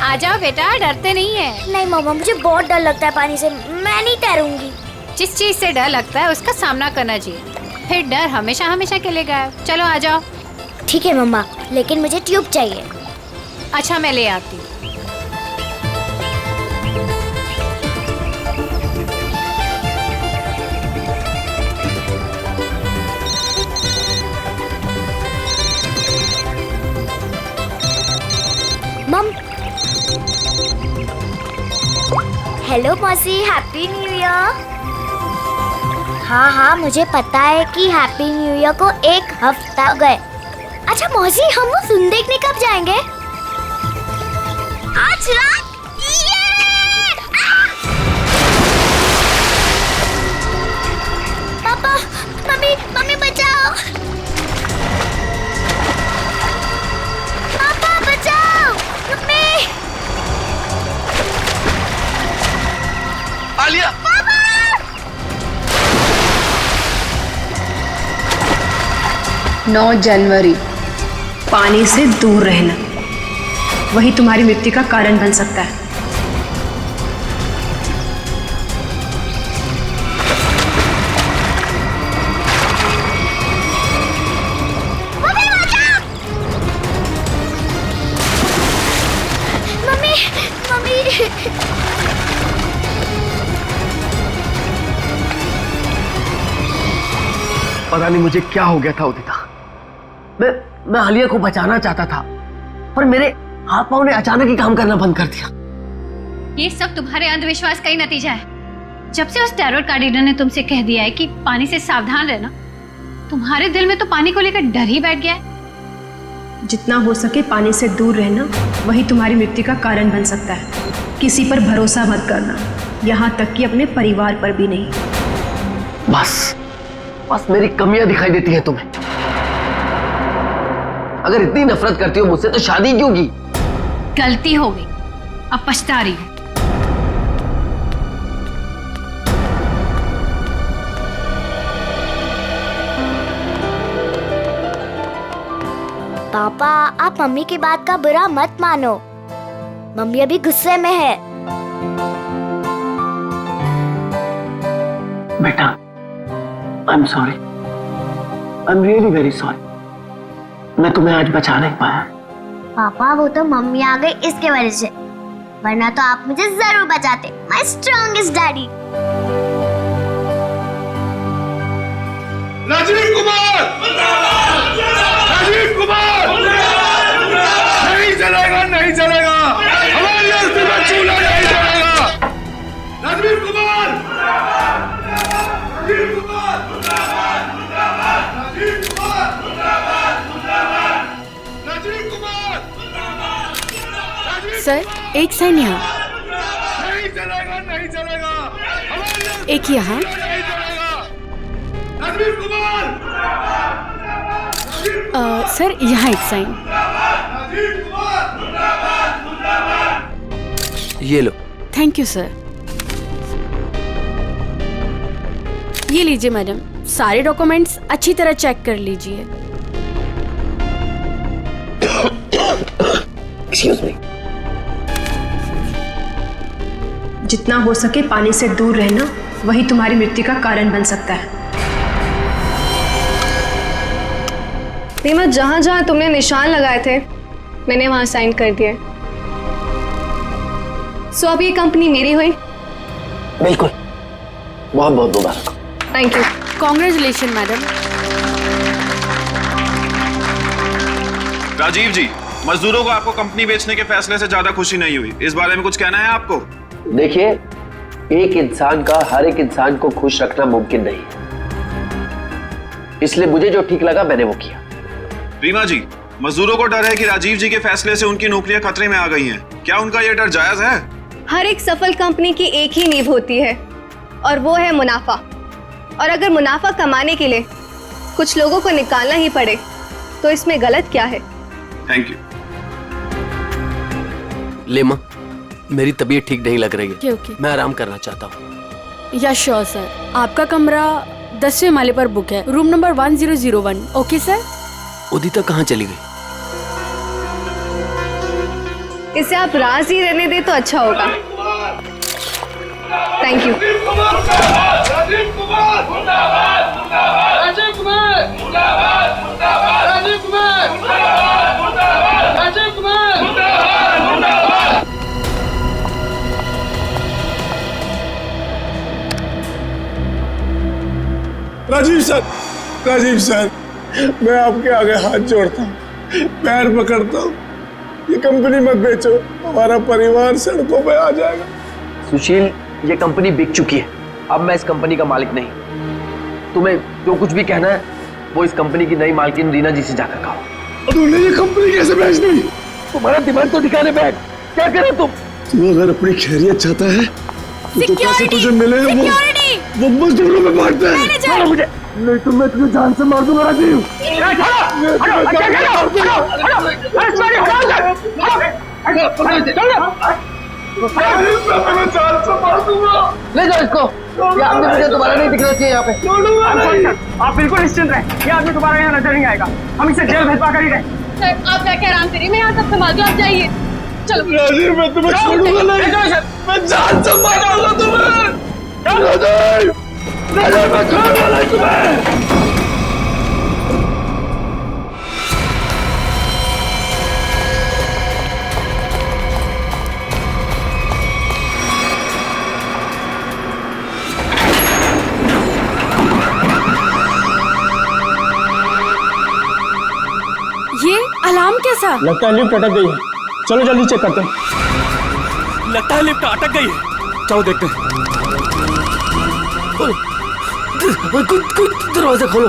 आ जाओ बेटा, डरते नहीं है। नहीं मम्मा, मुझे बहुत डर लगता है पानी से, मैं नहीं तैरूंगी। जिस चीज से डर लगता है उसका सामना करना चाहिए, फिर डर हमेशा हमेशा के लिए गायब। चलो आ जाओ। ठीक है मम्मा, लेकिन मुझे ट्यूब चाहिए। अच्छा मैं ले आती हूँ। मम, हेलो मौसी, हैप्पी न्यू ईयर। हाँ, मुझे पता है कि हैप्पी न्यू ईयर को 1 हफ्ता हो गए। अच्छा मौसी, हम वो फिल्म देखने कब जाएंगे? आज रात। पापा, मम्मी बचाओ। पापा बचाओ, मम्मी। आलिया! 9 जनवरी, पानी से दूर रहना वही तुम्हारी मृत्यु का कारण बन सकता है। मम्मी। पता नहीं मुझे क्या हो गया था उदिता। मैं आलिया को बचाना चाहता था, पर मेरे हाथ पांव ने अचानक ही काम करना बंद कर दिया। ये सब तुम्हारे अंधविश्वास का ही नतीजा है। जब से उस टैरोट कार्डिनर ने तुमसे कह दिया है कि पानी से सावधान रहना, तुम्हारे दिल में तो पानी को लेकर डर ही बैठ गया है। जितना हो सके पानी से दूर रहना वही तुम्हारी मृत्यु का कारण बन सकता है। किसी पर भरोसा मत करना, यहाँ तक कि अपने परिवार पर भी नहीं। बस मेरी कमियां दिखाई देती हैं तुम्हें। अगर इतनी नफरत करती हो मुझसे तो शादी क्यों की? गलती हो गई, अब पछता रही हूँ। पापा, आप मम्मी की बात का बुरा मत मानो। मम्मी अभी गुस्से में है। बेटा, I am sorry, I am really very sorry. मैं तुम्हें आज बचा नहीं पाया। पापा, वो तो मम्मी आ गई इसके वजह से, वरना तो आप मुझे जरूर बचाते। My strongest daddy. Rajiv Kumar! Rajiv Kumar! नहीं चलेगा, नहीं चलेगा, हमारी अस्थि पर चूल्हा नहीं चलेगा। राजीव कुमार! राजीव कुमार! राजीव कुमार! राजीव कुमार! सर, एक साइन यहाँ। नहीं चलेगा, नहीं चलेगा, हमारी अस्थि एक यहाँ। पर नहीं चलेगा। राजीव कुमार! सर, यहाँ एक साइन। ये लो। Thank you sir. ये लीजिए मैडम, सारे डॉक्यूमेंट्स अच्छी तरह चेक कर लीजिए। Excuse me. जितना हो सके पानी से दूर रहना वही तुम्हारी मृत्यु का कारण बन सकता है। रीमा, जहाँ जहाँ तुमने निशान लगाए थे मैंने वहाँ साइन कर दिए। सो अब ये कंपनी मेरी हुई। बिल्कुल, बहुत बहुत मुबारक। Thank you. Congratulation madam. Rajiv ji, मजदूरों को आपको कंपनी बेचने के फैसले से ज्यादा खुशी नहीं हुई, इस बारे में कुछ कहना है आपको? देखिए, एक इंसान का हर एक इंसान को खुश रखना मुमकिन नहीं है, इसलिए मुझे जो ठीक लगा मैंने वो किया। रीमा जी, मजदूरों को डर है कि राजीव जी के फैसले से उनकी नौकरियां खतरे में आ गई हैं। क्या उनका ये डर जायज है? हर एक सफल कंपनी की एक ही नींव होती है और वो है मुनाफा। और अगर मुनाफा कमाने के लिए कुछ लोगों को निकालना ही पड़े तो इसमें गलत क्या है? Thank you. लेमा, मेरी तबीयत ठीक नहीं लग रही है। ओके। मैं आराम करना चाहता हूँ। या श्योर सर, आपका कमरा 10वें माले पर बुक है, room number 1001। Okay sir. Udita कहाँ चली गई? इसे आप राज ही रहने दे तो अच्छा होगा। Thank you. राजीव कुमार मुर्दाबाद, राजीव कुमार मुर्दाबाद, राजीव कुमार मुर्दाबाद, राजीव कुमार मुर्दाबाद। राजीव सर, मैं आपके आगे हाथ जोड़ता हूँ, पैर पकड़ता हूँ, ये कंपनी मत बेचो, हमारा परिवार सड़कों पे आ जाएगा। सुशील, ये कंपनी बिक चुकी है, अब मैं इस कंपनी का मालिक नहीं। तुम्हें जो कुछ भी कहना है वो इस कंपनी की नई मालकिन रीना जी से जाकर कहो। तूने ये कंपनी कैसे बेच दी? तुम्हारा दिमाग तो दिखाने बैठ, क्या करे तुम? तू अगर अपनी खैरियत चाहता है तो कैसे तुझे मिले वो मजदूरों में बांटते हैं। मुझे नहीं तो मैं तुझे जान से मार दूंगा राजीव। ले जाओ इसको, ये आदमी मुझे दोबारा नहीं दिखना चाहिए यहाँ पे। आप बिल्कुल निश्चिंत रहें, ये आदमी दोबारा यहाँ नजर नहीं आएगा। हम इसे जेल भिजवा कर ही रहे। सर आप जाके आराम करिए, मैं यहाँ सब संभाल दूँ, आप जाइए। चलो राजीव, मैं तुम्हें छोड़ूंगा नहीं, मैं जान से मारूंगा तुम्हें। राजीव, राजीव, मैं छोड़ूंगा नहीं तुम्हें। ये अलार्म कैसा? लगता है लिफ्ट अटक गई है, चलो जल्दी चेक करते हैं। लगता है लिफ्ट अटक गई है, चलो देखते हैं। दरवाजा खोलो।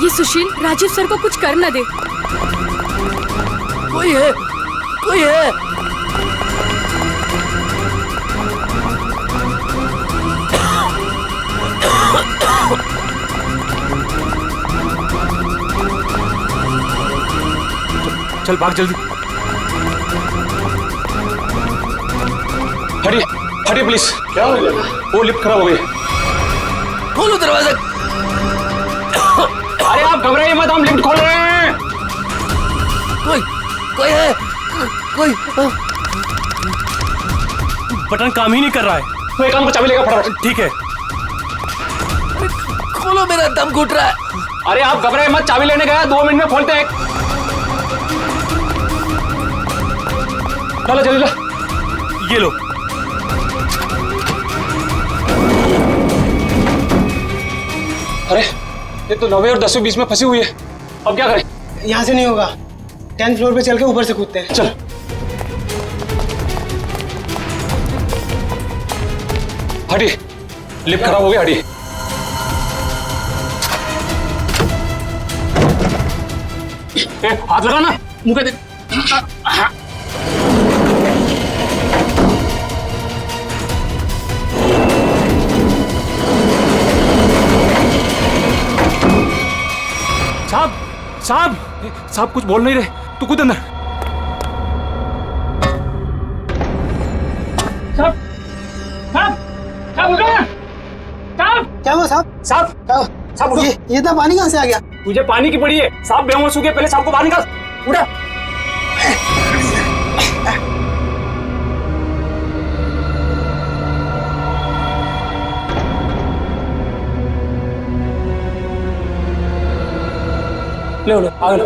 ये सुशील राजीव सर को कुछ कर न दे। कोई है, कोई है। चल भाग जल्दी। हटिए हटिए प्लीज। क्या हो गया? वो लिफ्ट खराब हो गई। खोलो दरवाजा। अरे आप घबराइए मत, हम लिफ्ट खोल रहे हैं। कोई है, कोई। बटन काम ही नहीं कर रहा है। तो एक काम को चाबी लेकर फटाफट। ठीक है, खोलो, मेरा दम घुट रहा है। अरे आप घबराइए मत, चाबी लेने गया, 2 मिनट में खोलते हैं। चलो जल्दी ला, ये लो। अरे ये तो 9वें और 10वें बीच में फंसी हुई है, अब क्या करें? यहाँ से नहीं होगा, 10th फ्लोर पे चल के ऊपर से कूदते हैं। चल। हटिए, लिफ्ट खराब हो गया, हटिए। हाथ लगा ना, मुंह पे दे। साहब साहब साहब कुछ बोल नहीं रहे, तू कूद अंदर। साहब साहब साहब उठो ना। साहब क्या हुआ साहब? साहब साहब उठो। ये इतना पानी कहाँ से आ गया? तुझे पानी की पड़ी है, साहब बेहोश हो गए, पहले साहब को बाहर निकाल। उठा। लो लो आगे लो।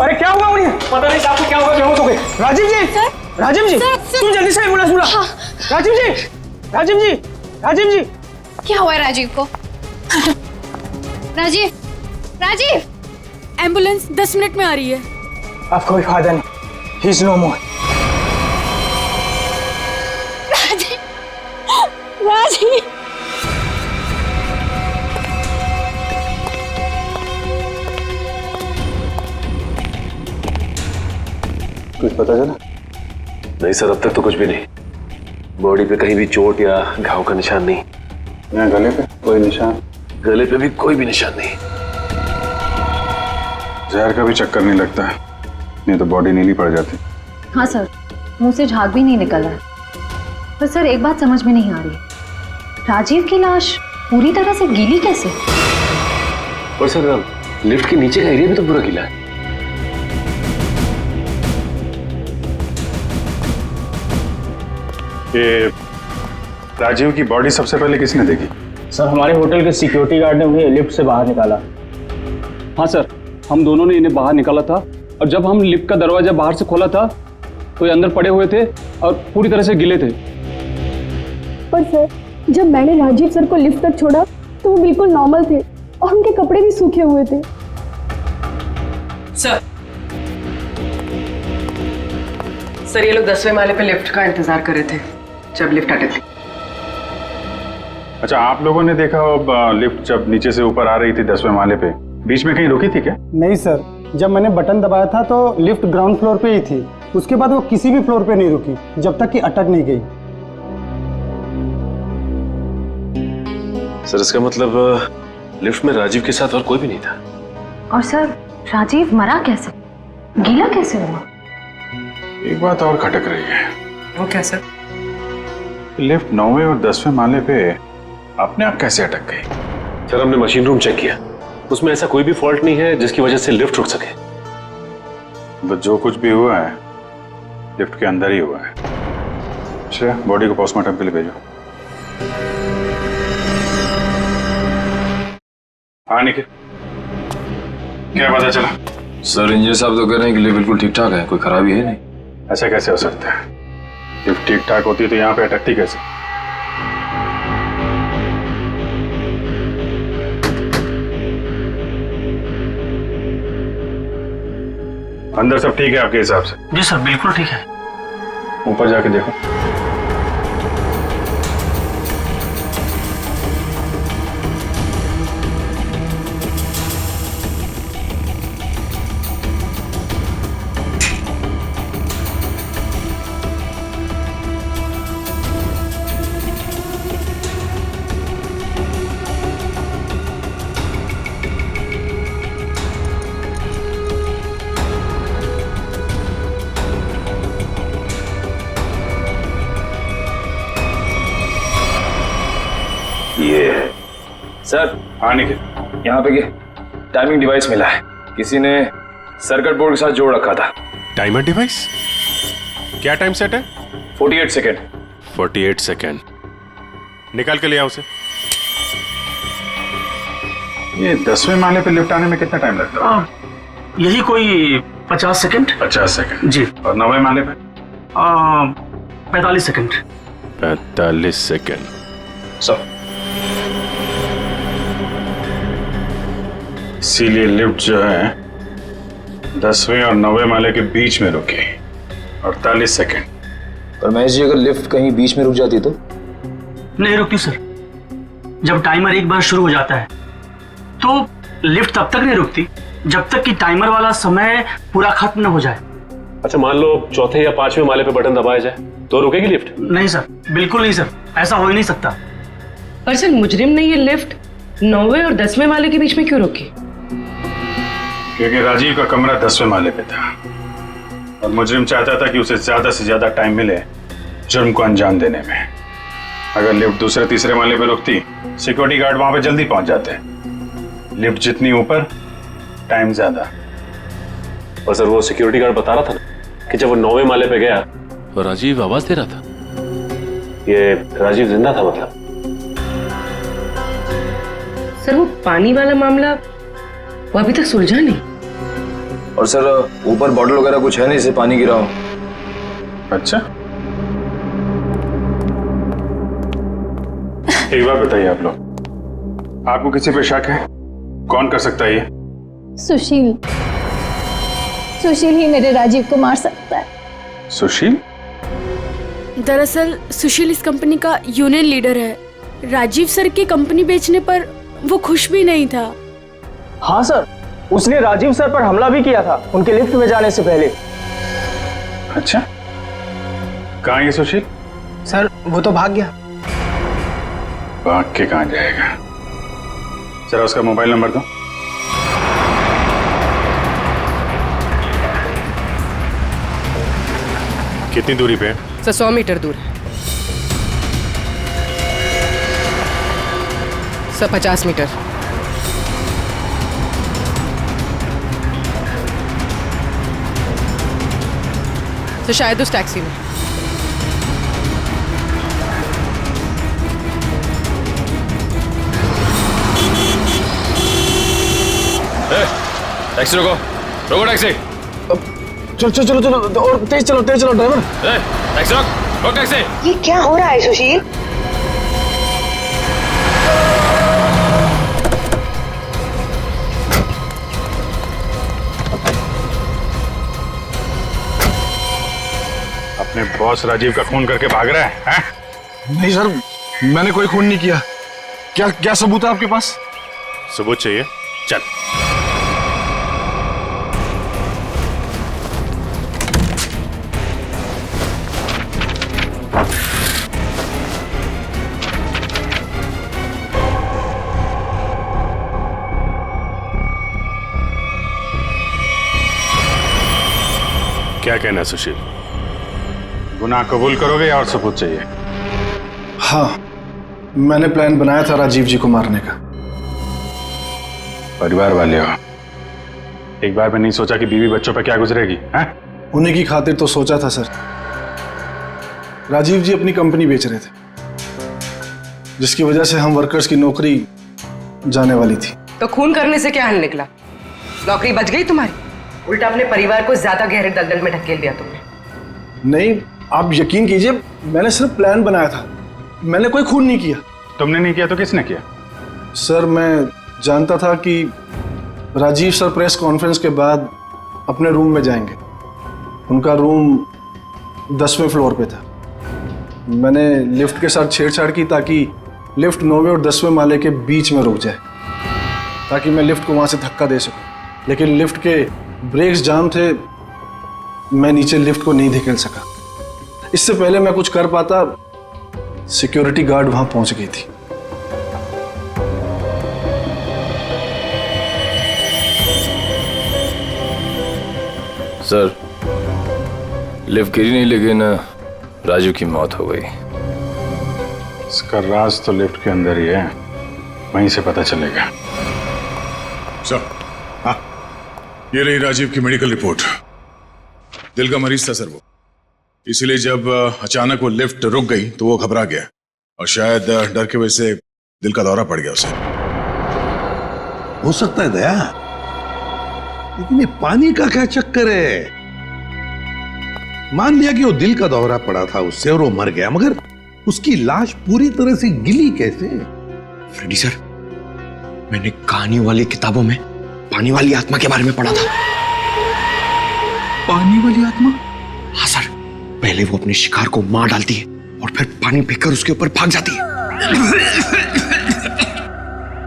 अरे क्या हुआ उन्हें? पता नहीं साहब को क्या हुआ, बेहोश हो गए। राजीव जी, राजीव जी, तुम जल्दी से एम्बुलेंस बुला। राजीव जी, राजीव जी, राजीव जी। क्या हुआ है राजीव को? राजीव, राजीव। एम्बुलेंस 10 मिनट में आ रही है। अब कोई फायदा नहीं, ही इज नो मोर। राजीव, राजीव। कुछ पता चला? नहीं सर, अब तक तो कुछ भी नहीं। बॉडी पे कहीं भी चोट या घाव का निशान नहीं। यहाँ गले पे कोई निशान? गले पे भी कोई भी निशान नहीं। जहर का भी चक्कर नहीं लगता है, नहीं तो बॉडी नीली पड़ जाती। हाँ सर, मुंह से झाग भी नहीं निकल रहा है। पर सर एक बात समझ में नहीं आ रही, राजीव की लाश पूरी तरह से गीली कैसे? और सर लिफ्ट के नीचे का एरिया भी तो पूरा गीला है। ये राजीव की बॉडी सबसे पहले किसने देखी? सर हमारे होटल के सिक्योरिटी गार्ड ने उन्हें लिफ्ट से बाहर निकाला। हाँ सर, हम दोनों ने इन्हें बाहर निकाला था और जब हम लिफ्ट का दरवाजा बाहर से खोला था तो ये अंदर पड़े हुए थे और पूरी तरह से गिले थे। पर सर, जब मैंने राजीव सर को लिफ्ट तक छोड़ा तो वो बिल्कुल नॉर्मल थे और उनके कपड़े भी सूखे हुए थे। सर ये लोग 10वें माले पे लिफ्ट का इंतजार कर रहे थे जब लिफ्ट अटक गई। अच्छा, आप लोगों ने देखा लिफ्ट जब नीचे से ऊपर आ रही थी 10वें माले पे, बीच में कहीं रुकी थी क्या? नहीं सर, जब मैंने बटन दबाया था तो लिफ्ट ग्राउंड फ्लोर पे ही थी। उसके बाद वो किसी भी फ्लोर पे नहीं रुकी जब तक कि अटक नहीं गई। सर इसका मतलब लिफ्ट में राजीव के साथ और कोई भी नहीं था। और सर, राजीव मरा कैसे, गीला कैसे हुआ? एक बात और खटक रही है। वो क्या सर? लिफ्ट 9वें और 10वें माले पे अपने आप कैसे अटक गई? सर हमने मशीन रूम चेक किया, उसमें ऐसा कोई भी फॉल्ट नहीं है जिसकी वजह से लिफ्ट रुक सके। तो जो कुछ भी हुआ है लिफ्ट के अंदर ही हुआ है। अच्छा, बॉडी को पोस्टमार्टम के लिए भेजो। हाँ निखिल, क्या पता चला? सर इंजीनियर साहब तो कह रहे हैं कि लिफ्ट बिल्कुल ठीक ठाक है, कोई खराबी है नहीं। ऐसा कैसे हो सकता है? लिफ्ट ठीक ठाक होती तो यहाँ पे अटकती कैसे? अंदर सब ठीक है आपके हिसाब से? जी सर, बिल्कुल ठीक है। ऊपर जाके देखो। सर हाँ निखिल, यहाँ पे टाइमिंग डिवाइस मिला है, किसी ने सर्किट बोर्ड के साथ जोड़ रखा था। Timer device? क्या टाइम सेट है? 48 सेकेंड। 48 सेकेंड। निकाल के ले आओ उसे। ये 10वें माले पे लिफ्ट आने में कितना टाइम लगता है? यही कोई 50 सेकंड। 50 सेकेंड जी। और 9वें माले पे? 45 सेकंड। 45 सेकेंड। सर इसीलिए लिफ्ट जो है 10वें और 9वें माले के बीच में रुकी 48 सेकेंड। पर महेश जी, अगर लिफ्ट कहीं बीच में रुक जाती तो? नहीं रुकती सर। जब टाइमर एक बार शुरू हो जाता है तो लिफ्ट तब तक नहीं रुकती जब तक कि टाइमर वाला समय पूरा खत्म न हो जाए। अच्छा, मान लो चौथे या 5वें माले पे बटन दबाया जाए तो रुकेगी लिफ्ट? नहीं सर, बिल्कुल नहीं सर, ऐसा हो ही नहीं सकता। पर सर मुजरिम ने ये लिफ्ट 9वें और 10वें माले के बीच में क्यों रोकी? क्योंकि राजीव का कमरा 10वें माले पे था और मुजरिम चाहता था कि उसे ज्यादा से ज्यादा टाइम मिले जुर्म को अंजाम देने में। अगर लिफ्ट दूसरे तीसरे माले पे रुकती, सिक्योरिटी गार्ड वहां पे जल्दी पहुंच जाते। लिफ्ट जितनी ऊपर, टाइम ज्यादा। और सर वो सिक्योरिटी गार्ड बता रहा था ना कि जब वो 9वें माले पे गया तो राजीव आवाज दे रहा था। ये राजीव जिंदा था मतलब? सर वो पानी वाला मामला वो अभी तक सुलझा नहीं। और सर ऊपर बॉटल वगैरह कुछ है नहीं जिससे पानी गिरा हो। अच्छा, एक बात बताइए आप लोग, आपको किसी पे शक है? कौन कर सकता है ये? सुशील। सुशील ही मेरे राजीव को मार सकता है। सुशील? दरअसल सुशील इस कंपनी का यूनियन लीडर है। राजीव सर की कंपनी बेचने पर वो खुश भी नहीं था। हाँ सर, उसने राजीव सर पर हमला भी किया था उनके लिफ्ट में जाने से पहले। अच्छा, कहाँ है ये सुशील? सर वो तो भाग गया। भाग के कहाँ जाएगा? जरा उसका मोबाइल नंबर दो। कितनी दूरी पे है? सर 100 मीटर दूर है। Sir 50 metre. तो शायद उस टैक्सी में। टैक्सी रोको, रोको टैक्सी। चलो चलो चलो चलो और तेज चलो ड्राइवर। टैक्सी रोक टैक्सी। ये क्या हो रहा है सुशील? अपने बॉस राजीव का खून करके भाग रहा है? नहीं सर, मैंने कोई खून नहीं किया। क्या क्या सबूत है आपके पास? सबूत चाहिए? चल। क्या कहना है सुशील? गुनाह कबूल करोगे या और सबूत चाहिए? हाँ, मैंने प्लान बनाया था राजीव जी को मारने का। परिवार वाले हो, एक बार में नहीं सोचा कि बीवी बच्चों पर क्या गुजरेगी? हैं? उन्हीं की खातिर तो सोचा था सर। राजीव जी अपनी कंपनी बेच रहे थे, जिसकी वजह से हम वर्कर्स की नौकरी जाने वाली थी। तो खून करने से क्या हल निकला? नौकरी बच गई तुम्हारी? उल्टा अपने परिवार को ज्यादा गहरे दलदल में ढकेल दिया तुमने। नहीं, आप यकीन कीजिए, मैंने सिर्फ प्लान बनाया था, मैंने कोई खून नहीं किया। तुमने नहीं किया तो किसने किया? सर, मैं जानता था कि राजीव सर प्रेस कॉन्फ्रेंस के बाद अपने रूम में जाएंगे। उनका रूम 10वें फ्लोर पे था। मैंने लिफ्ट के साथ छेड़छाड़ की ताकि लिफ्ट 9वें और 10वें माले के बीच में रुक जाए, ताकि मैं लिफ्ट को वहां से धक्का दे सकूं। लेकिन लिफ्ट के ब्रेक्स जाम थे, मैं नीचे लिफ्ट को नहीं धकेल सका। इससे पहले मैं कुछ कर पाता, सिक्योरिटी गार्ड वहां पहुंच गई थी। सर, लिफ्ट गिरी नहीं, लेकिन राजू की मौत हो गई। इसका राज तो लिफ्ट के अंदर ही है, वहीं से पता चलेगा। सर, हाँ, ये रही राजीव की मेडिकल रिपोर्ट। दिल का मरीज था सर वो, इसीलिए जब अचानक वो लिफ्ट रुक गई तो वो घबरा गया और शायद डर की वजह से दिल का दौरा पड़ गया उसे। हो सकता है दया, लेकिन ये पानी का क्या चक्कर है? मान लिया कि वो दिल का दौरा पड़ा था उससे और वो मर गया, मगर उसकी लाश पूरी तरह से गिली कैसे? फ्रेडी सर, मैंने कहानियों वाली किताबों में पानी वाली आत्मा के बारे में पढ़ा था। पानी वाली आत्मा? हाँ सर, पहले वो अपने शिकार को मार डालती है और फिर पानी फेंककर उसके ऊपर भाग जाती है।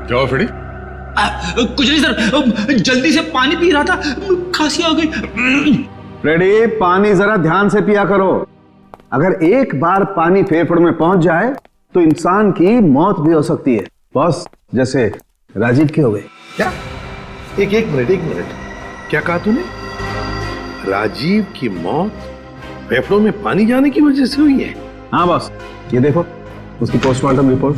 क्या हुआ फ्रेडी? कुछ नहीं सर, जल्दी से पानी पी रहा था, खांसी आ गई। फ्रेडी, पानी जरा ध्यान से पिया करो। अगर एक बार पानी फेफड़ों में पहुंच जाए तो इंसान की मौत भी हो सकती है, बॉस, जैसे राजीव की हो गई। क्या? एक मिनट, क्या कहा तूने? राजीव की मौत फेफड़ों में पानी जाने की वजह से हुई है? हाँ बॉस, ये देखो उसकी पोस्टमार्टम रिपोर्ट।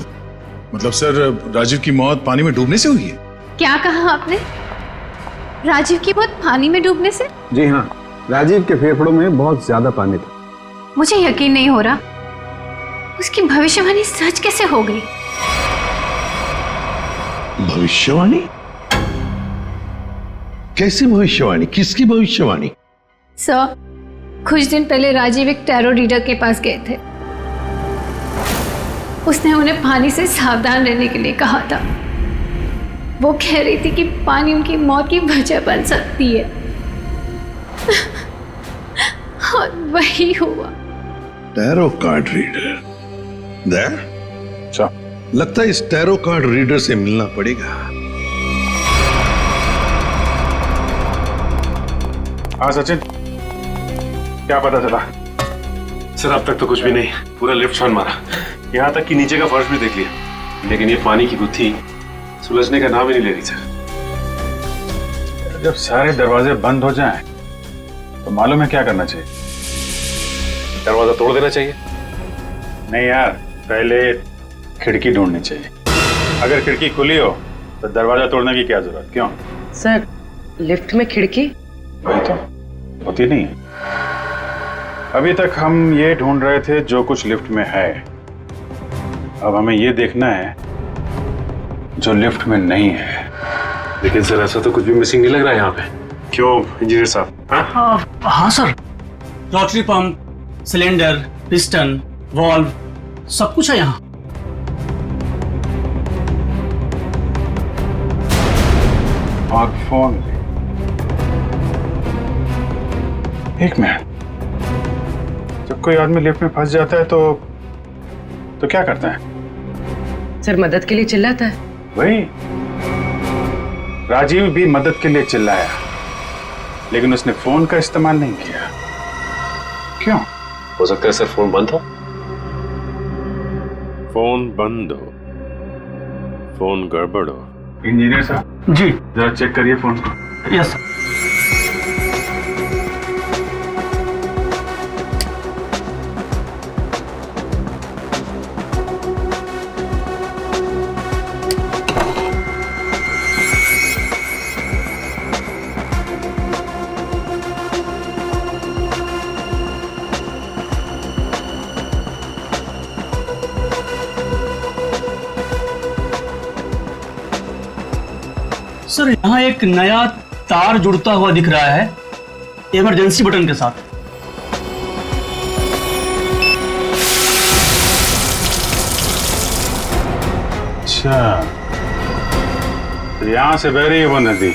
मतलब सर, राजीव की मौत पानी में डूबने से हुई है? क्या कहा आपने? राजीव की मौत पानी में डूबने से? जी हाँ, राजीव के फेफड़ों में बहुत ज्यादा पानी था। मुझे यकीन नहीं हो रहा, उसकी भविष्यवाणी सच कैसे हो गई? भविष्यवाणी? कैसी भविष्यवाणी? किसकी भविष्यवाणी? सर, कुछ दिन पहले राजीव एक टैरो रीडर के पास गए थे। उसने उन्हें पानी से सावधान रहने के लिए कहा था। वो कह रही थी कि पानी उनकी मौत की वजह बन सकती है। और वही हुआ। Tarot card reader? लगता है इस टैरो कार्ड रीडर से मिलना पड़ेगा। हाँ सचिन, क्या पता चला? सर, अब तक तो कुछ भी नहीं, पूरा लिफ्ट छान मारा, यहाँ तक कि नीचे का फर्श भी देख लिया, लेकिन ये पानी की गुत्थी सुलझने का नाम ही नहीं ले रही सर। जब सारे दरवाजे बंद हो जाएं, तो मालूम है क्या करना चाहिए? दरवाजा तोड़ देना चाहिए। नहीं यार, पहले खिड़की ढूंढनी चाहिए। अगर खिड़की खुली हो तो दरवाजा तोड़ने की क्या जरूरत? क्यों सर, लिफ्ट में खिड़की? वही तो होती नहीं है। अभी तक हम ये ढूंढ रहे थे जो कुछ लिफ्ट में है। अब हमें ये देखना है जो लिफ्ट में नहीं है। लेकिन सर ऐसा तो कुछ भी मिसिंग नहीं लग रहा है यहाँ पे। क्यों इंजीनियर साहब? हाँ sir, rotary pump, cylinder, piston, valve, सब कुछ है यहाँ। और फोन। एक मिनट, जब कोई आदमी लिफ्ट में फंस जाता है तो क्या करता है? सर मदद के लिए चिल्लाता है। वही, राजीव भी मदद के लिए चिल्लाया, लेकिन उसने फोन का इस्तेमाल नहीं किया। क्यों? हो सकता है सर फोन बंद हो। फोन बंद हो, फोन गड़बड़ हो। इंजीनियर साहब जी, जरा चेक करिए फोन को। Yes sir. सर यहाँ एक नया तार जुड़ता हुआ दिख रहा है इमरजेंसी बटन के साथ। अच्छा, तो यहां से बह रही है वो नदी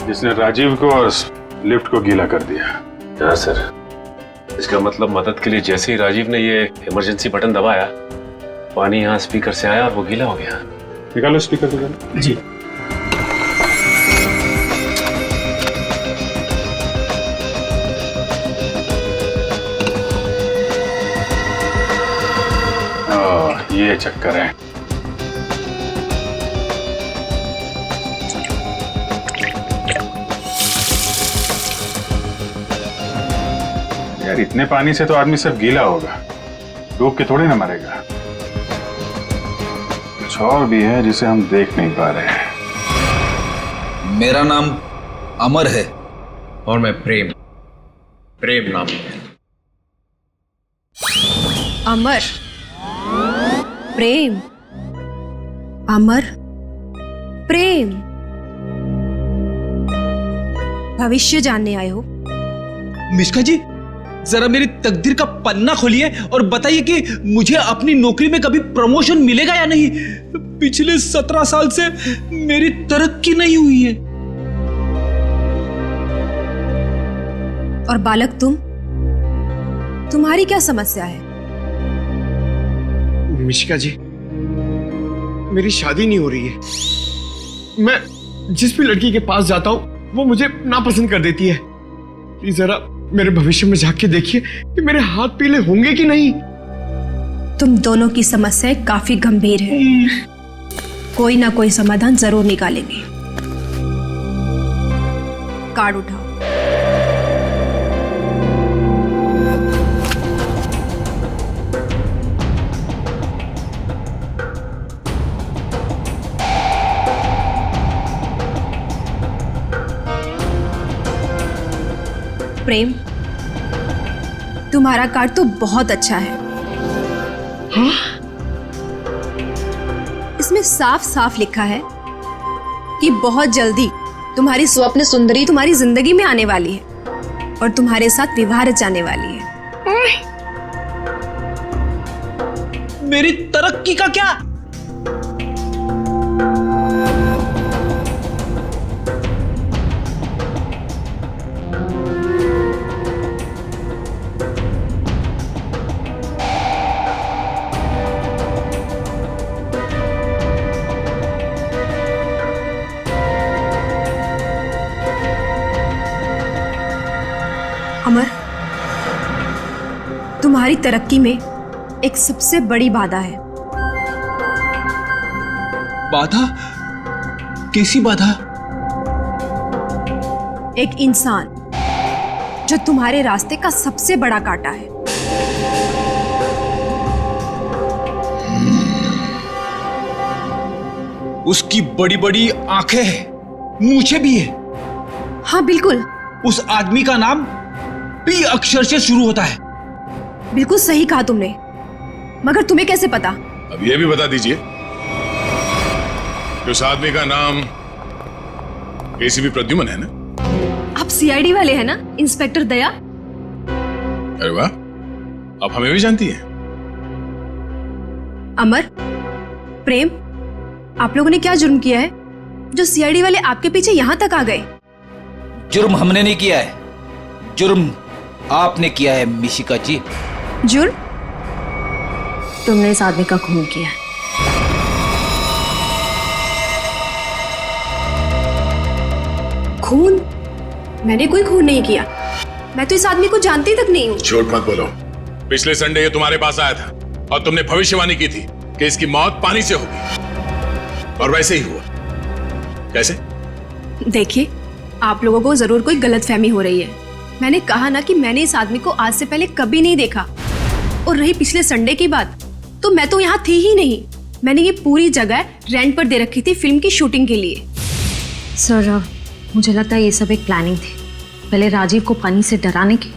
जिसने राजीव को और लिफ्ट को गीला कर दिया। हाँ सर, इसका मतलब मदद के लिए जैसे ही राजीव ने ये इमरजेंसी बटन दबाया, पानी यहाँ स्पीकर से आया और वो गीला हो गया। निकालो स्पीकर, निकालो। जी। ये चक्कर है। यार इतने पानी से तो आदमी सब गीला होगा, डूब के थोड़ी ना मरेगा। कुछ और भी है जिसे हम देख नहीं पा रहे हैं। मेरा नाम अमर है और मैं प्रेम नाम है। अमर, प्रेम, अमर, प्रेम। भविष्य जानने आए हो? मिश्का जी, जरा मेरी तकदीर का पन्ना खोलिए और बताइए कि मुझे अपनी नौकरी में कभी प्रमोशन मिलेगा या नहीं। पिछले 17 साल से मेरी तरक्की नहीं हुई है। और बालक तुम्हारी क्या समस्या है? मिशिका जी, मेरी शादी नहीं हो रही है। मैं जिस भी लड़की के पास जाता हूँ वो मुझे नापसंद कर देती है। प्लीज जरा मेरे भविष्य में झांक के देखिए कि मेरे हाथ पीले होंगे कि नहीं। तुम दोनों की समस्याएं काफी गंभीर है, कोई ना कोई समाधान जरूर निकालेंगे। कार्ड उठाओ। प्रेम, तुम्हारा कार्ड तो बहुत अच्छा है। हाँ? इसमें साफ साफ लिखा है कि बहुत जल्दी तुम्हारी स्वप्न सुंदरी तुम्हारी जिंदगी में आने वाली है और तुम्हारे साथ विवाह रचाने वाली है। मेरी तरक्की का क्या? अमर, तुम्हारी तरक्की में एक सबसे बड़ी बाधा है। बाधा? कैसी बाधा? एक इंसान जो तुम्हारे रास्ते का सबसे बड़ा कांटा है। उसकी बड़ी बड़ी आंखें हैं, मूछें भी है। हाँ बिल्कुल। उस आदमी का नाम बी अक्षर से शुरू होता है। बिल्कुल सही कहा तुमने, मगर तुम्हें कैसे पता? अब ये भी बता दीजिए कि उस आदमी का नाम एसीपी प्रद्युमन है ना? आप सीआईडी वाले हैं ना, इंस्पेक्टर दया? अरे वाह, आप हमें भी जानती हैं। अमर, प्रेम, आप लोगों ने क्या जुर्म किया है जो सीआईडी वाले आपके पीछे यहां तक आ गए? जुर्म हमने नहीं किया है, जुर्म आपने किया है मिशिका जी। जुर्म? तुमने इस आदमी का खून किया है। खून? मैंने कोई खून नहीं किया। मैं तो इस आदमी को जानती तक नहीं हूँ। झूठ मत बोलो। पिछले संडे ये तुम्हारे पास आया था और तुमने भविष्यवाणी की थी कि इसकी मौत पानी से होगी, और वैसे ही हुआ। कैसे? देखिए, आप लोगों को जरूर कोई गलतफहमी हो रही है। मैंने कहा ना कि मैंने इस आदमी को आज से पहले कभी नहीं देखा। और रही पिछले संडे की बात, तो मैं तो यहाँ थी ही नहीं। मैंने ये पूरी जगह रेंट पर दे रखी थी फिल्म की शूटिंग के लिए। सर, मुझे लगता है ये सब एक प्लानिंग थी, पहले राजीव को पानी से डराने की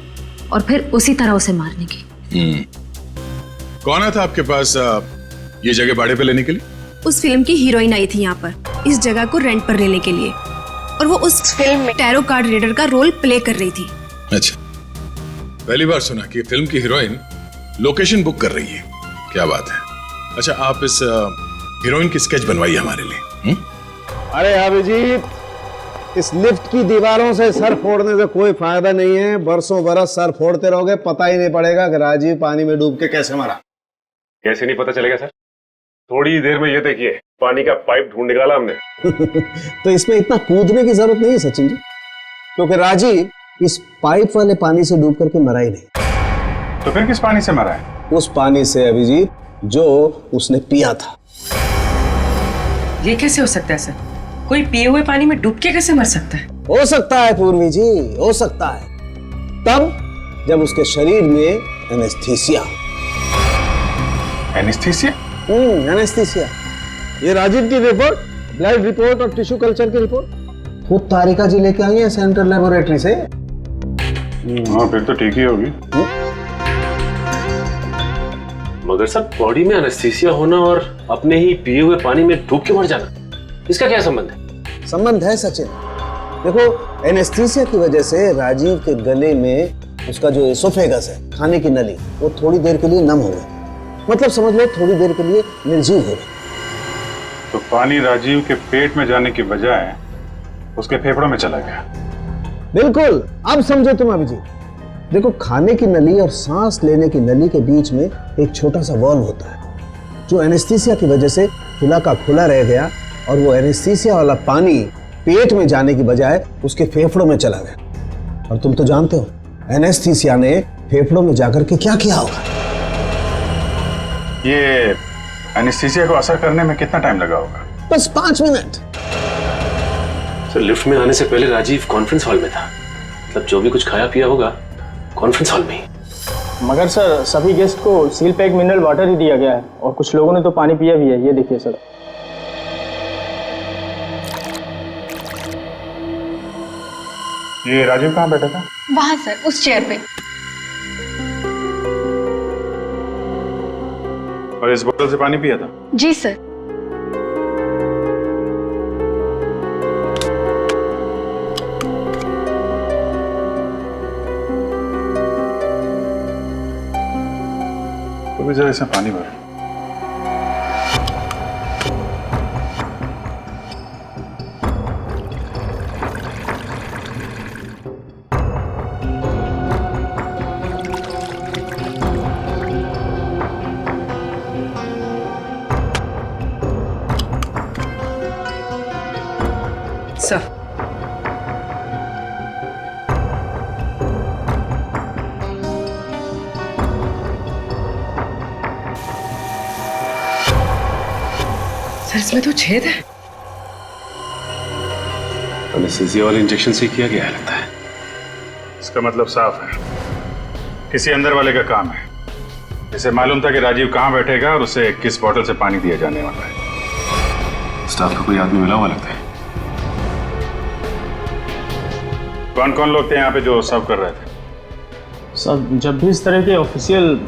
और फिर उसी तरह उसे मारने की। कौन आया था आपके पास ये जगह भाड़े पे लेने के लिए? उस फिल्म की हीरोइन आई थी यहाँ पर इस जगह को रेंट पर लेने के लिए, और वो उस फिल्म में टैरो कार्ड रीडर का रोल प्ले कर रही थी। अच्छा, पहली बार सुना कि फिल्म की हीरोइन लोकेशन बुक कर रही है। क्या बात है। अच्छा, आप इस हीरोइन की स्केच बनवाइए हमारे लिए। अरे अभिजीत, इस लिफ्ट की दीवारों से सर फोड़ने से कोई फायदा नहीं है। बरसों बरस सर फोड़ते रहोगे, पता ही नहीं पड़ेगा कि राजीव पानी में डूब के कैसे मरा। कैसे नहीं पता चलेगा सर? थोड़ी देर में ये देखिए, पानी का पाइप ढूंढ निकाला हमने। तो इसमें इतना कूदने की जरूरत नहीं है सचिन जी, क्योंकि राजीव इस पाइप वाले पानी से डूब करके मरा ही नहीं। तो फिर किस पानी से मरा है? उस पानी से अभिजीत जो उसने पिया था। ये कैसे हो सकता है सर? कोई पिए हुए पानी में डूब के कैसे मर सकता है? हो सकता है पूर्वी जी, हो सकता है, तब जब उसके शरीर में एनेस्थीसिया। एनेस्थीसिया? एनेस्थीसिया। ये राजीव की रिपोर्ट, ब्लड रिपोर्ट और टिश्यू कल्चर की रिपोर्ट खुद तारिका जी लेके आई है सेंट्रल लेबोरेटरी से। हाँ, फिर तो ठीक ही होगी। मगर सर, बॉडी में एनेस्थीसिया होना और अपने ही पिए हुए पानी में डूब के मर जाना, इसका क्या संबंध है? संबंध है सचिन। देखो, एनेस्थीसिया की वजह से राजीव के गले में उसका जो एसोफेगस है, खाने की नली, वो थोड़ी देर के लिए नम हो गई। मतलब समझ लो थोड़ी देर के लिए निर्जीव हो गई। तो पानी राजीव के पेट में जाने की बजाय उसके फेफड़ों में चला गया। बिल्कुल, अब समझो तुम अभिजीत। देखो, खाने की नली और सांस लेने की नली के बीच में एक छोटा सा वॉल्व होता है, जो एनेस्थीसिया की वजह से खुला का खुला रह गया, और वो एनेस्थीसिया वाला पानी पेट में जाने की बजाय उसके फेफड़ों में चला गया। और तुम तो जानते हो एनेस्थीसिया ने फेफड़ों में जाकर के क्या किया होगा। ये एनेस्थीसिया को असर करने में कितना टाइम लगा होगा? बस 5 मिनट। सर, लिफ्ट में आने से पहले राजीव कॉन्फ्रेंस हॉल में था, मतलब जो भी कुछ खाया पिया होगा कॉन्फ्रेंस हॉल में ही। मगर सर, सभी गेस्ट को सील पैक मिनरल वाटर ही दिया गया है, और कुछ लोगों ने तो पानी पिया भी है। ये देखिए सर। ये राजीव कहाँ बैठा था? वहां सर, उस चेयर पे। और इस बोतल से पानी पिया था? जी सर। तो भी जरा इसमें पानी भर। सर, इसमें तो छेद है। एनेस्थीसिया वाले इंजेक्शन से किया गया है लगता है। इसका मतलब साफ है, किसी अंदर वाले का काम है। इसे मालूम था कि राजीव कहाँ बैठेगा और उसे किस बोतल से पानी दिया जाने वाला है। स्टाफ का कोई आदमी मिला हुआ लगता है। कौन कौन लोग थे यहाँ पे जो सर्व कर रहे थे? सर जब भी इस तरह के ऑफिशियल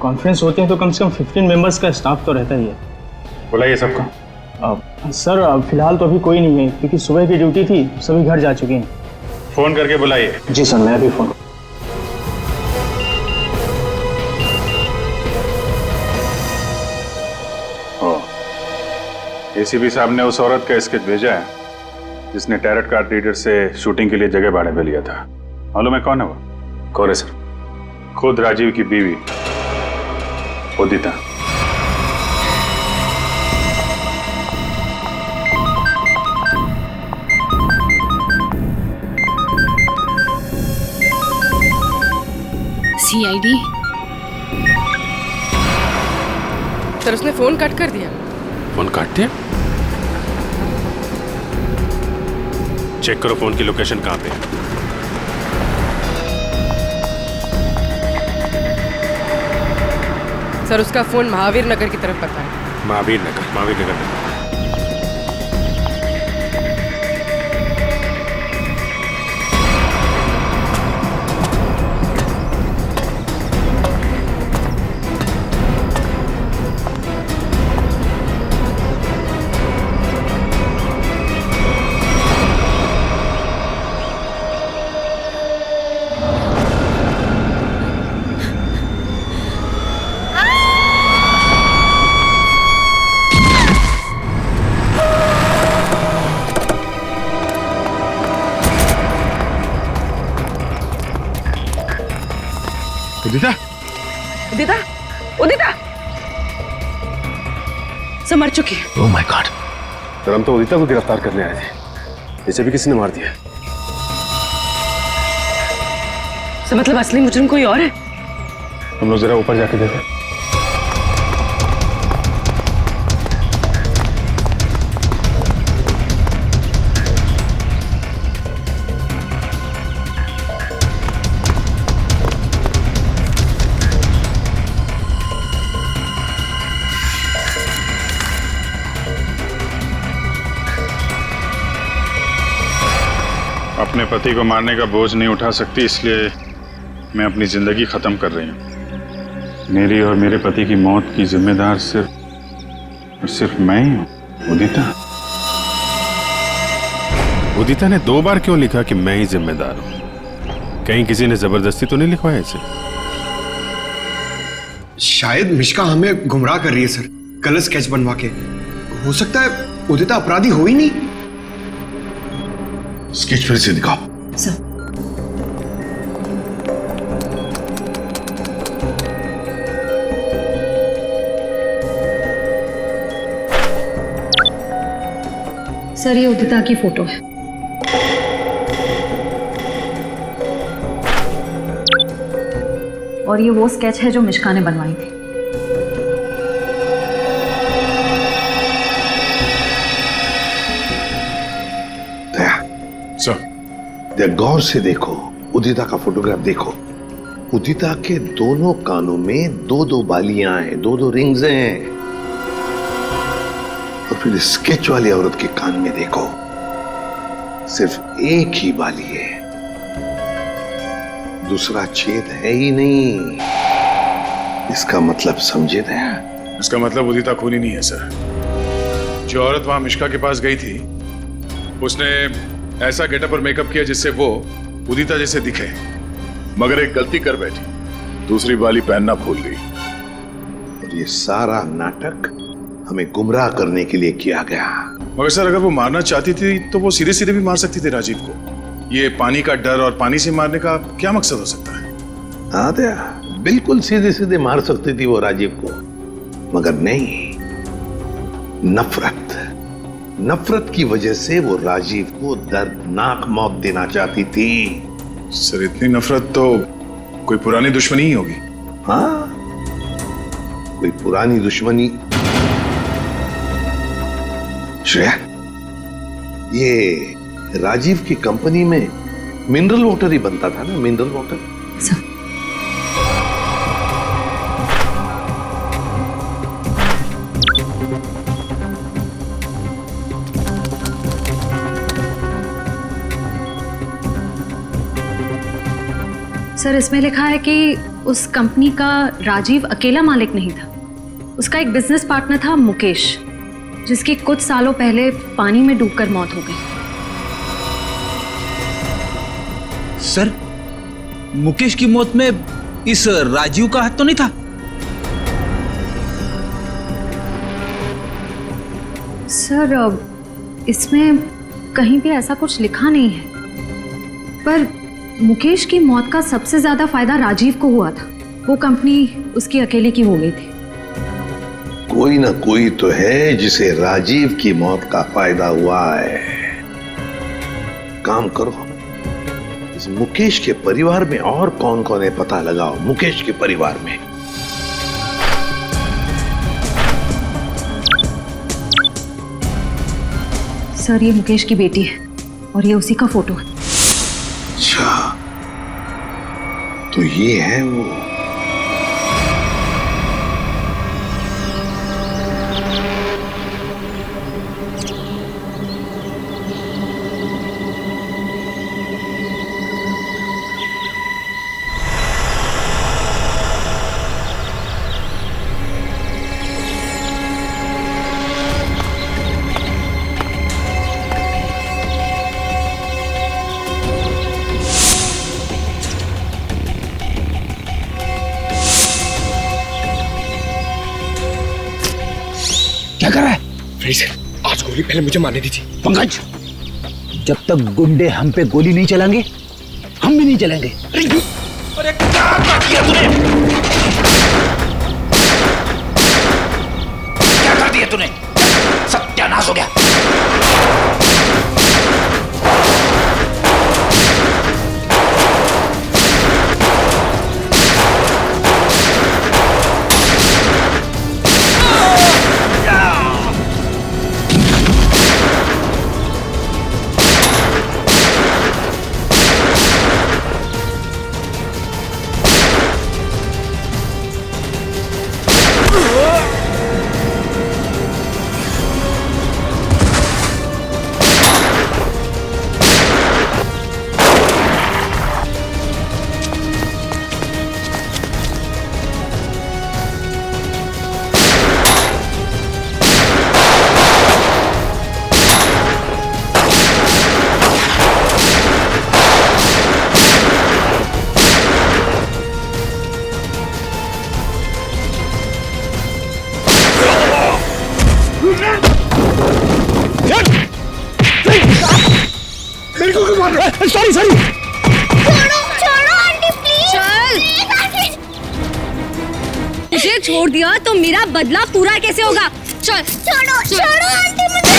कॉन्फ्रेंस होते हैं तो कम से कम 15 मेंबर्स का स्टाफ तो रहता ही है। बुलाइए सबको। सर फिलहाल तो अभी कोई नहीं है क्योंकि सुबह की ड्यूटी थी, सभी घर जा चुके हैं। फोन करके बुलाइए। जी सर, मैं अभी फोन। एसीपी साहब ने उस औरत का स्केच भेजा है जिसने टैरट कार्ड रीडर से शूटिंग के लिए जगह भाड़े पे लिया था। मालूम है कौन है वो? कौन है सर? खुद राजीव की बीवी उदिता। सीआईडी। सर उसने फोन कट कर दिया। फोन काट दिया? चेक करो फोन की लोकेशन कहाँ पे है। सर उसका फोन महावीर नगर की तरफ पता है। महावीर नगर। उदिता सब मर चुकी है। Oh my God. सर हम तो उदिता को गिरफ्तार करने आए थे, इसे भी किसी ने मार दिया। सर मतलब असली मुजरिम कोई और है? हम लोग जरा ऊपर जाके देखें। अपने पति को मारने का बोझ नहीं उठा सकती, इसलिए मैं अपनी जिंदगी खत्म कर रही हूँ। मेरी और मेरे पति की मौत की जिम्मेदार सिर्फ मैं ही हूँ। उदिता ने 2 बार क्यों लिखा कि मैं ही जिम्मेदार हूँ? कहीं किसी ने जबरदस्ती तो नहीं लिखवाया इसे? शायद मिश्का हमें गुमराह कर रही है सर, गलत स्केच बनवा के। हो सकता है उदिता अपराधी हो ही नहीं। स्केच फिर से दिखाओ। सर सर ये उदिता की फोटो है। और ये वो स्केच है जो मिश्का ने बनवाई थी। गौर से देखो, उदिता का फोटोग्राफ देखो। उदिता के दोनों कानों में 2-2 बालियां हैं, 2-2 रिंग्स हैं। और फिर स्केच वाली औरत के कान में देखो, सिर्फ एक ही बाली है, दूसरा छेद है ही नहीं। इसका मतलब समझे थे? इसका मतलब उदिता खूनी नहीं है सर। जो औरत वहां मिश्का के पास गई थी उसने ऐसा गेटअप और मेकअप किया जिससे वो उदिता जैसे दिखे, मगर एक गलती कर बैठी, दूसरी बाली पहनना भूल गई। और ये सारा नाटक हमें गुमराह करने के लिए किया गया। मगर सर अगर वो मारना चाहती थी तो वो सीधे सीधे भी मार सकती थी राजीव को। ये पानी का डर और पानी से मारने का क्या मकसद हो सकता है? हाँ दया, बिल्कुल सीधे सीधे मार सकती थी वो राजीव को, मगर नहीं, नफरत की वजह से वो राजीव को दर्दनाक मौत देना चाहती थी। सर इतनी नफरत तो कोई पुरानी दुश्मनी ही होगी। हाँ, कोई पुरानी दुश्मनी। श्रेया, ये राजीव की कंपनी में मिनरल वाटर ही बनता था ना, मिनरल वाटर। सर इसमें लिखा है कि उस कंपनी का राजीव अकेला मालिक नहीं था, उसका एक बिजनेस पार्टनर था मुकेश, जिसकी कुछ सालों पहले पानी में डूबकर मौत हो गई। सर मुकेश की मौत में इस राजीव का हाथ तो नहीं था? सर इसमें कहीं भी ऐसा कुछ लिखा नहीं है, पर मुकेश की मौत का सबसे ज्यादा फायदा राजीव को हुआ था। वो कंपनी उसकी अकेले की हो गई थी। कोई ना कोई तो है जिसे राजीव की मौत का फायदा हुआ है। काम करो, इस मुकेश के परिवार में और कौन कौन है पता लगाओ। मुकेश के परिवार में सर ये मुकेश की बेटी है और ये उसी का फोटो है। अच्छा, तो ये है वो। क्या कर रहा है? आज गोली पहले मुझे मारने दी थी। पंकज, जब तक गुंडे हम पे गोली नहीं चलाएंगे हम भी नहीं चलेंगे। अरे क्या कर दिया तूने? क्या कर दिया तूने? सत्यानाश हो गया। Sorry sorry. छोड़ो आंटी प्लीज। चल। तुझे छोड़ दिया तो मेरा बदला पूरा कैसे होगा? चल। छोड़ो आंटी मुझे।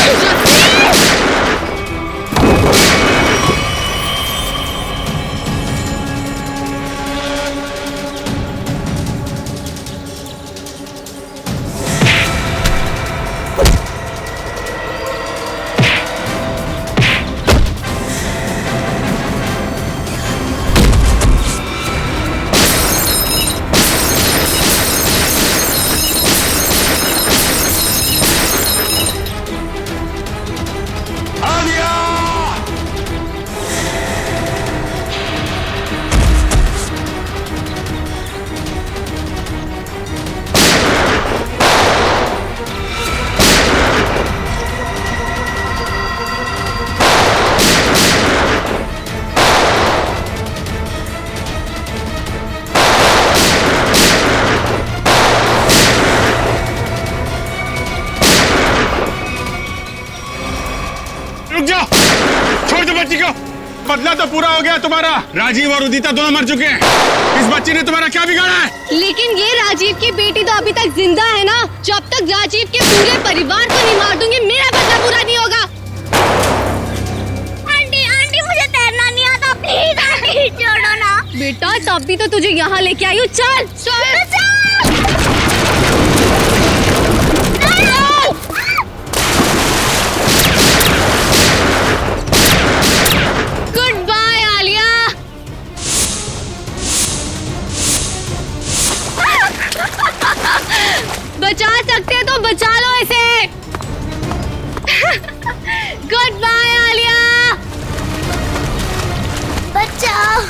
रुक जाओ, छोड़ दो बच्ची को। बदला तो पूरा हो गया तुम्हारा। राजीव और उदिता दोनों मर चुके हैं। इस बच्ची ने तुम्हारा क्या बिगाड़ा है? लेकिन ये राजीव की बेटी तो अभी तक जिंदा है ना। जब तक राजीव के पूरे परिवार को नहीं मार दूंगी मेरा बदला पूरा नहीं होगा। आंटी आंटी मुझे तैरना नहीं आता, प्लीज आंटी छोड़ो ना। बेटा तभी तो तुझे यहाँ लेके आई हूँ। चल चल। Good bye Alia. बचा सकते हैं तो बचा लो इसे। Good bye Alia. बचाओ।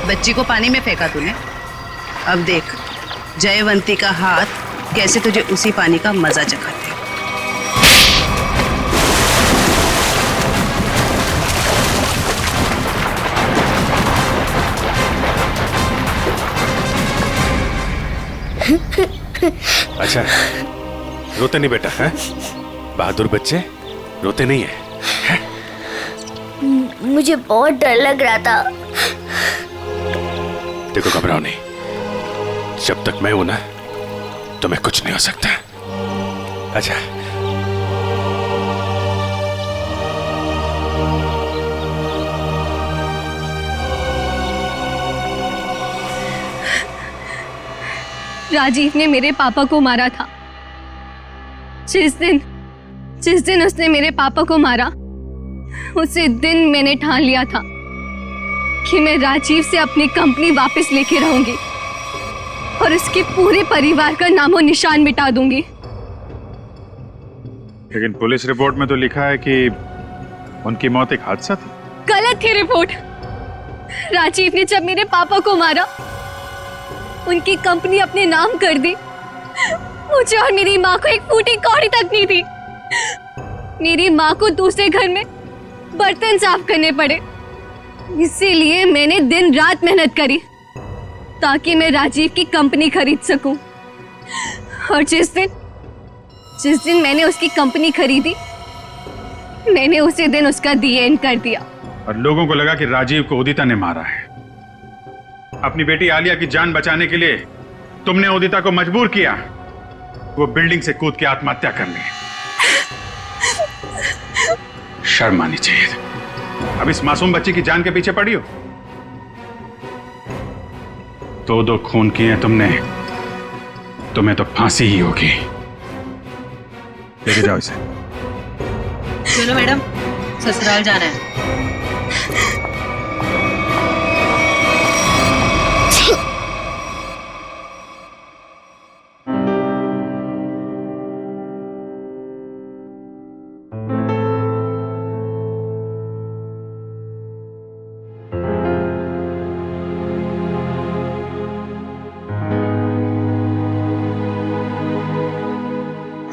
बच्ची को पानी में फेंका तूने। अब देख जयवंती का हाथ कैसे तुझे उसी पानी का मजा चखाते। अच्छा, रोते नहीं बेटा, है? बहादुर बच्चे रोते नहीं है? मुझे बहुत डर लग रहा था। देखो घबराओ नहीं, जब तक मैं हूं ना तुम्हें कुछ नहीं हो सकता। अच्छा राजीव ने मेरे पापा को मारा था। जिस दिन उसने मेरे पापा को मारा, उसी दिन मैंने ठान लिया था कि मैं राजीव से अपनी कंपनी वापस लेके रहूंगी और उसके पूरे परिवार का नामो निशान मिटा दूंगी। लेकिन पुलिस रिपोर्ट में तो लिखा है कि उनकी मौत एक हादसा थी। गलत थी रिपोर्ट। राजीव ने जब मेरे पापा को मारा, उनकी कंपनी अपने नाम कर दी। मुझे और मेरी माँ को एक फूटी कौड़ी तक नहीं थी। मेरी माँ को दूसरे घर में बर्तन साफ करने पड़े। इसीलिए मैंने दिन रात मेहनत करी ताकि मैं राजीव की कंपनी खरीद सकूं। और जिस दिन मैंने उसकी कंपनी खरीदी, मैंने उसी दिन उसका दी एंड कर दिया। और लोगों को लगा कि राजीव को उदिता ने मारा है। अपनी बेटी आलिया की जान बचाने के लिए तुमने उदिता को मजबूर किया वो बिल्डिंग से कूद के आत्महत्या करने। शर्म आनी चाहिए। अब इस मासूम बच्ची की जान के पीछे पड़ी हो। दो खून किए तुमने, तुम्हें तो फांसी ही होगी। लेके जाओ इसे। चलो मैडम, ससुराल जाना है।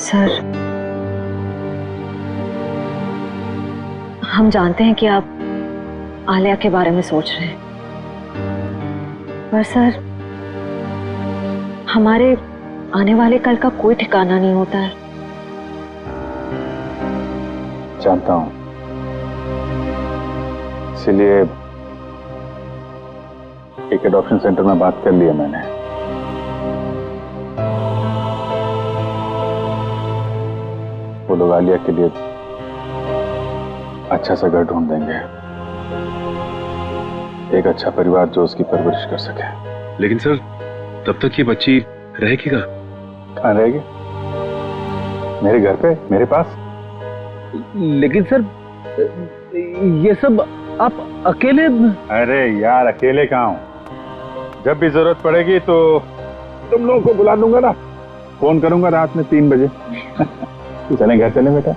सर, हम जानते हैं कि आप आलिया के बारे में सोच रहे हैं, पर सर हमारे आने वाले कल का कोई ठिकाना नहीं होता है। जानता हूं, इसीलिए एक एडॉप्शन सेंटर में बात कर लिया मैंने। वो लोग आलिया के लिए अच्छा सा घर ढूंढ देंगे, एक अच्छा परिवार जो उसकी परवरिश कर सके। लेकिन सर, तब तक ये बच्ची रहेगी कहाँ रहेगी? मेरे घर पे, मेरे पास। लेकिन सर, ये सब आप अकेले? अरे यार, अकेले कहाँ हूं? जब भी जरूरत पड़ेगी तो तुम लोगों को बुला लूंगा ना। फोन करूंगा रात में 3 बजे। चलें घर चलें बेटा।